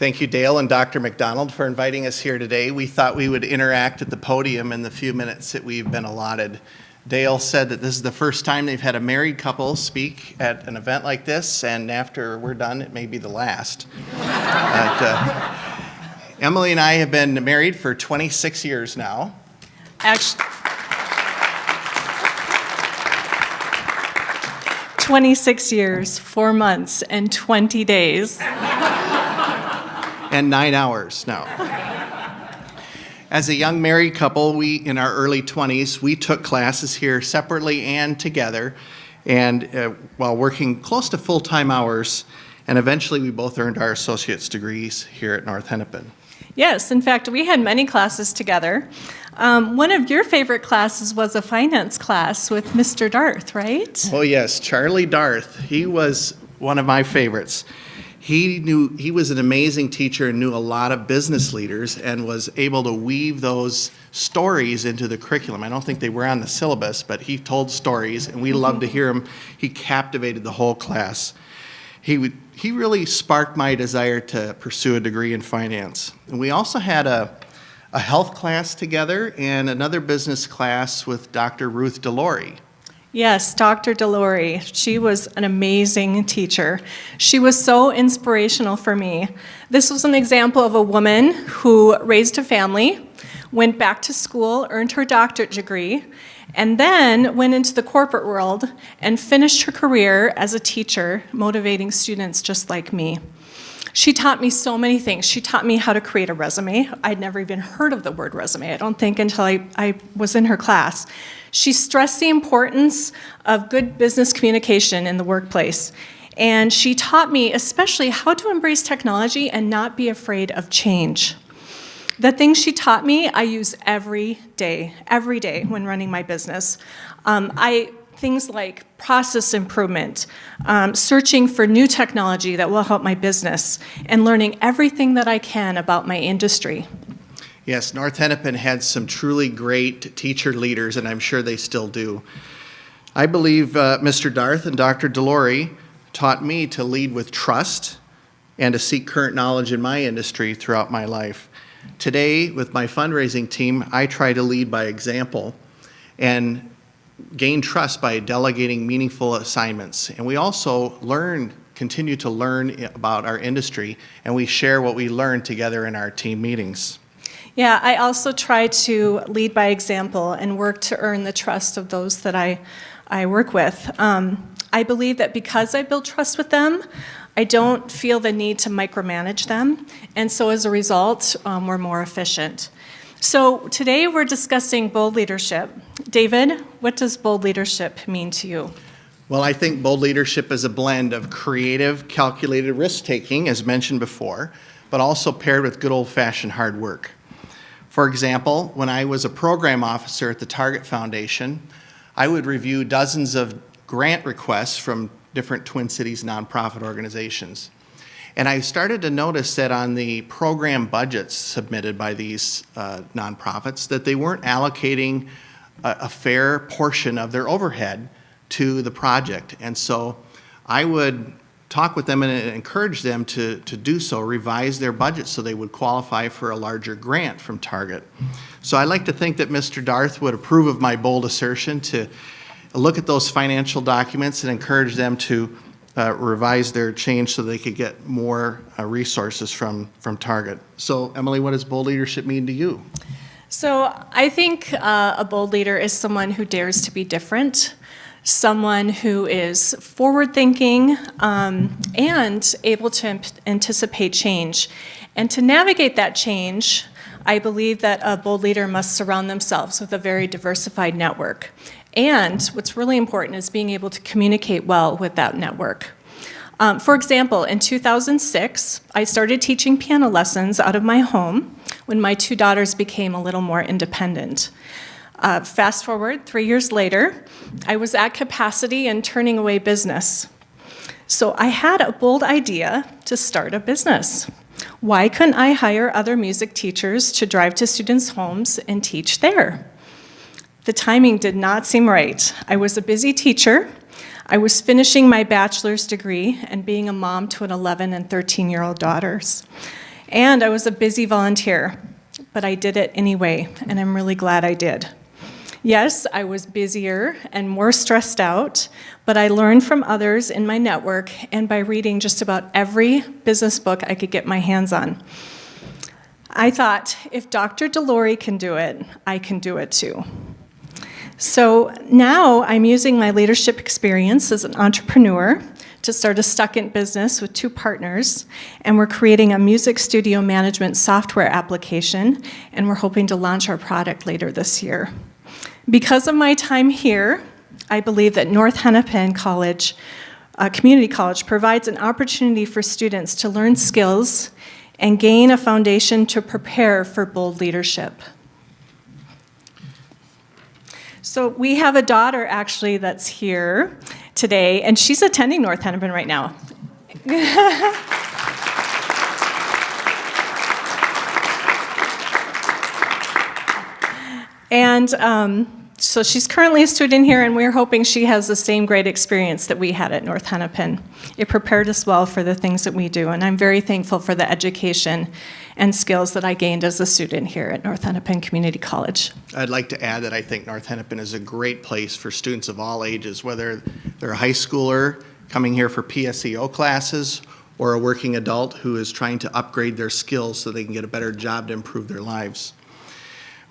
Thank you, Dale and Dr. McDonald, for inviting us here today. We thought we would interact at the podium in the few minutes that we've been allotted. Dale said that this is the first time they've had a married couple speak at an event like this, and after we're done, it may be the last. Emily and I have been married for 26 years now. Actually, 26 years, 4 months, and 20 days. And 9 hours now. As a young married couple, we, in our early 20s, we took classes here separately and together, and while working close to full-time hours, and eventually we both earned our associate's degrees here at North Hennepin. Yes, in fact, we had many classes together. One of your favorite classes was a finance class with Mr. Darth, right? Oh yes, Charlie Darth. He was one of my favorites. He was an amazing teacher and knew a lot of business leaders and was able to weave those stories into the curriculum. I don't think they were on the syllabus, but he told stories, and we loved to hear him. He captivated the whole class. He really sparked my desire to pursue a degree in finance. And we also had a health class together and another business class with Dr. Ruth Delory. Yes, Dr. Delory. She was an amazing teacher. She was so inspirational for me. This was an example of a woman who raised a family, went back to school, earned her doctorate degree, and then went into the corporate world and finished her career as a teacher, motivating students just like me. She taught me so many things. She taught me how to create a resume. I'd never even heard of the word resume, I don't think, until I was in her class. She stressed the importance of good business communication in the workplace. And she taught me especially how to embrace technology and not be afraid of change. The things she taught me, I use every day when running my business. Things like process improvement, searching for new technology that will help my business, and learning everything that I can about my industry. Yes, North Hennepin had some truly great teacher leaders, and I'm sure they still do. I believe Mr. Darth and Dr. Delory taught me to lead with trust and to seek current knowledge in my industry throughout my life. Today, with my fundraising team, I try to lead by example and gain trust by delegating meaningful assignments. And we also continue to learn about our industry, and we share what we learn together in our team meetings. Yeah, I also try to lead by example and work to earn the trust of those that I work with. I believe that because I build trust with them, I don't feel the need to micromanage them, and so as a result, we're more efficient. So today we're discussing bold leadership. David, what does bold leadership mean to you? Well, I think bold leadership is a blend of creative, calculated risk-taking, as mentioned before, but also paired with good old-fashioned hard work. For example, when I was a program officer at the Target Foundation, I would review dozens of grant requests from different Twin Cities nonprofit organizations. And I started to notice that on the program budgets submitted by these nonprofits, that they weren't allocating a fair portion of their overhead to the project. And so I would talk with them and encourage them to do so, revise their budget so they would qualify for a larger grant from Target. So I like to think that Mr. Darth would approve of my bold assertion to look at those financial documents and encourage them to revise their change so they could get more resources from Target. So Emily, what does bold leadership mean to you? So I think a bold leader is someone who dares to be different, someone who is forward-thinking and able to anticipate change. And to navigate that change, I believe that a bold leader must surround themselves with a very diversified network. And what's really important is being able to communicate well with that network. For example, in 2006, I started teaching piano lessons out of my home when my 2 daughters became a little more independent. Fast forward 3 years later, I was at capacity and turning away business. So I had a bold idea to start a business. Why couldn't I hire other music teachers to drive to students' homes and teach there? The timing did not seem right. I was a busy teacher. I was finishing my bachelor's degree and being a mom to an 11 and 13-year-old daughters. And I was a busy volunteer, but I did it anyway, and I'm really glad I did. Yes, I was busier and more stressed out, but I learned from others in my network and by reading just about every business book I could get my hands on. I thought, if Dr. Delory can do it, I can do it too. So now I'm using my leadership experience as an entrepreneur to start a second business with 2 partners, and we're creating a music studio management software application, and we're hoping to launch our product later this year. Because of my time here, I believe that North Hennepin College, Community College, provides an opportunity for students to learn skills and gain a foundation to prepare for bold leadership. So we have a daughter, actually, that's here today, and she's attending North Hennepin right now. And so she's currently a student here, and we're hoping she has the same great experience that we had at North Hennepin. It prepared us well for the things that we do, and I'm very thankful for the education and skills that I gained as a student here at North Hennepin Community College. I'd like to add that I think North Hennepin is a great place for students of all ages, whether they're a high schooler coming here for PSEO classes or a working adult who is trying to upgrade their skills so they can get a better job to improve their lives.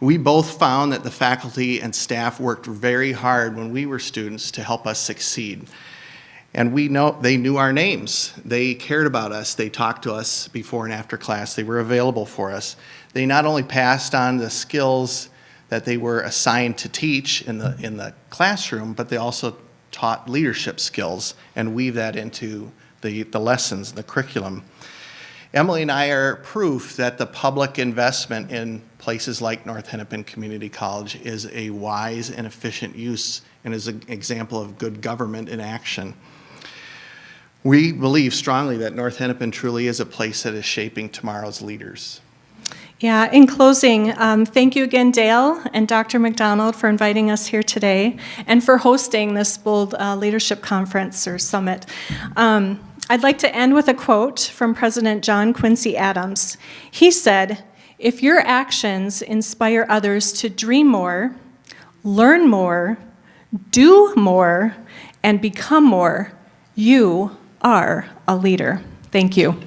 We both found that the faculty and staff worked very hard when we were students to help us succeed. And we know they knew our names. They cared about us. They talked to us before and after class. They were available for us. They not only passed on the skills that they were assigned to teach in the classroom, but they also taught leadership skills and weave that into the lessons, the curriculum. Emily and I are proof that the public investment in places like North Hennepin Community College is a wise and efficient use and is an example of good government in action. We believe strongly that North Hennepin truly is a place that is shaping tomorrow's leaders. Yeah, in closing, thank you again, Dale and Dr. McDonald, for inviting us here today and for hosting this Bold Leadership Conference or Summit. I'd like to end with a quote from President John Quincy Adams. He said, "If your actions inspire others to dream more, learn more, do more, and become more, you are a leader." Thank you.